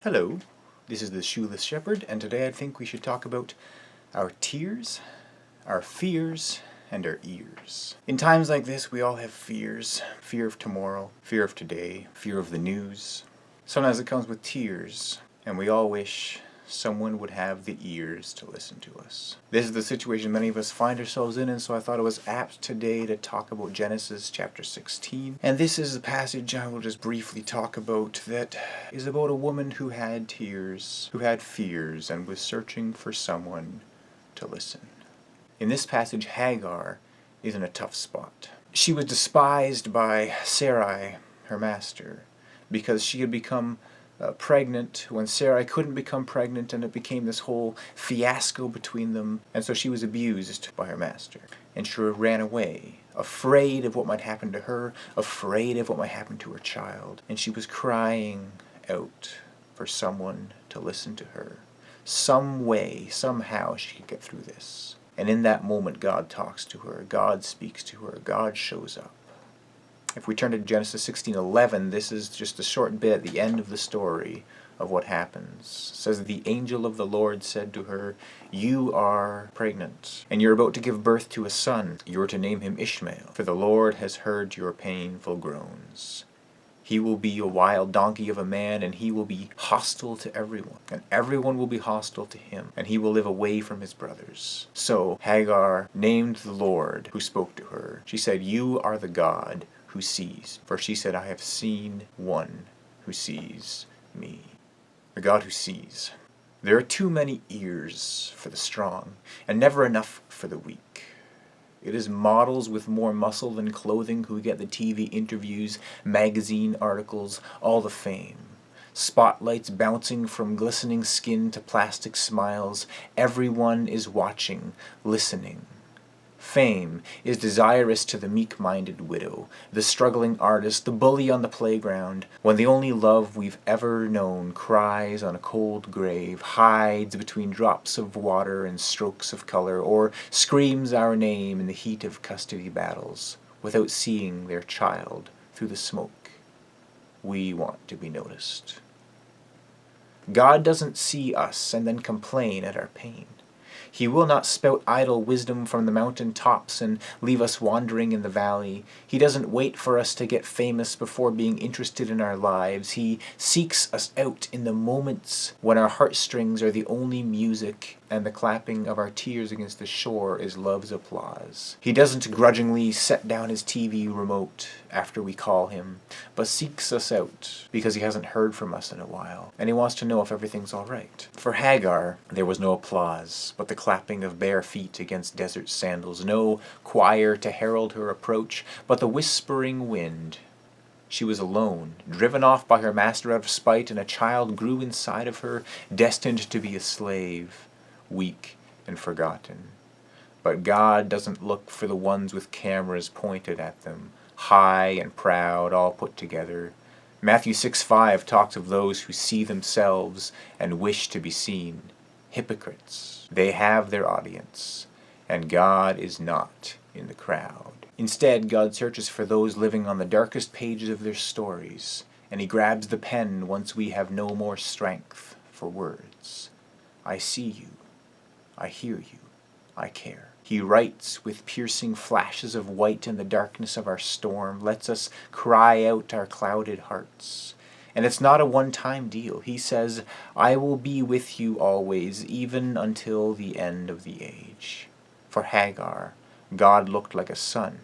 Hello, this is the Shoeless Shepherd, and today I think we should talk about our tears, our fears, and our ears. In times like this, we all have fears. Fear of tomorrow, fear of today, fear of the news. Sometimes it comes with tears, and we all wish someone would have the ears to listen to us. This is the situation many of us find ourselves in, and so I thought it was apt today to talk about Genesis chapter 16. And this is the passage I will just briefly talk about that is about a woman who had tears, who had fears, and was searching for someone to listen. In this passage, Hagar is in a tough spot. She was despised by Sarai, her master, because she had become pregnant when Sarai couldn't become pregnant, and it became this whole fiasco between them. And so she was abused by her master, and she ran away, afraid of what might happen to her, afraid of what might happen to her child. And she was crying out for someone to listen to her. Some way, somehow she could get through this. And in that moment, God talks to her, God speaks to her, God shows up. If we turn to Genesis 16:11, this is just a short bit at the end of the story of what happens. It says, "The angel of the Lord said to her, 'You are pregnant, and you're about to give birth to a son. You are to name him Ishmael, for the Lord has heard your painful groans. He will be a wild donkey of a man, and he will be hostile to everyone, and everyone will be hostile to him, and he will live away from his brothers.'" So Hagar named the Lord who spoke to her. She said, "You are the God who sees." For she said, "I have seen one who sees me." The God who sees. There are too many ears for the strong, and never enough for the weak. It is models with more muscle than clothing who get the TV interviews, magazine articles, all the fame. Spotlights bouncing from glistening skin to plastic smiles. Everyone is watching, listening. Fame is desirous to the meek-minded widow, the struggling artist, the bully on the playground, when the only love we've ever known cries on a cold grave, hides between drops of water and strokes of color, or screams our name in the heat of custody battles, without seeing their child through the smoke. We want to be noticed. God doesn't see us and then complain at our pain. He will not spout idle wisdom from the mountain tops and leave us wandering in the valley. He doesn't wait for us to get famous before being interested in our lives. He seeks us out in the moments when our heartstrings are the only music and the clapping of our tears against the shore is love's applause. He doesn't grudgingly set down his TV remote after we call him, but seeks us out because he hasn't heard from us in a while, and he wants to know if everything's all right. For Hagar, there was no applause, but the clapping of bare feet against desert sandals, no choir to herald her approach, but the whispering wind. She was alone, driven off by her master out of spite, and a child grew inside of her, destined to be a slave, weak and forgotten. But God doesn't look for the ones with cameras pointed at them, high and proud, all put together. Matthew 6:5 talks of those who see themselves and wish to be seen. Hypocrites. They have their audience, and God is not in the crowd. Instead, God searches for those living on the darkest pages of their stories, and he grabs the pen once we have no more strength for words. I see you. I hear you. I care. He writes with piercing flashes of white in the darkness of our storm, lets us cry out our clouded hearts. And it's not a one-time deal. He says, "I will be with you always, even until the end of the age." For Hagar, God looked like a son.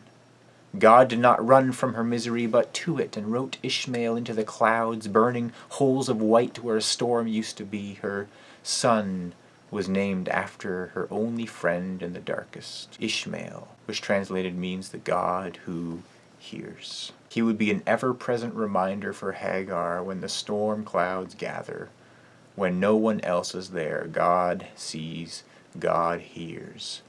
God did not run from her misery, but to it, and wrote Ishmael into the clouds, burning holes of white where a storm used to be. Her son was named after her only friend in the darkest, Ishmael, which translated means the God who hears. He would be an ever-present reminder for Hagar when the storm clouds gather. When no one else is there, God sees, God hears,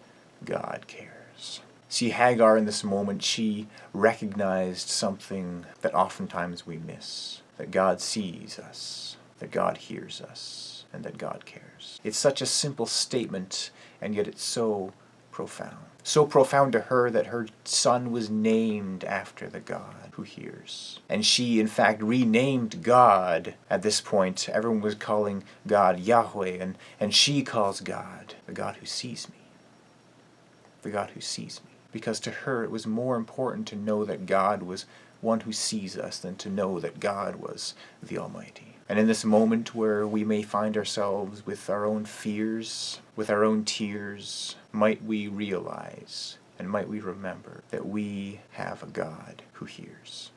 God cares. See, Hagar in this moment, she recognized something that oftentimes we miss. That God sees us, that God hears us, and that God cares. It's such a simple statement, and yet it's so profound. So profound to her that her son was named after the God who hears. And she, in fact, renamed God at this point. Everyone was calling God Yahweh, and she calls God the God who sees me. The God who sees me. Because to her it was more important to know that God was one who sees us than to know that God was the Almighty. And in this moment where we may find ourselves with our own fears, with our own tears, might we realize and might we remember that we have a God who hears.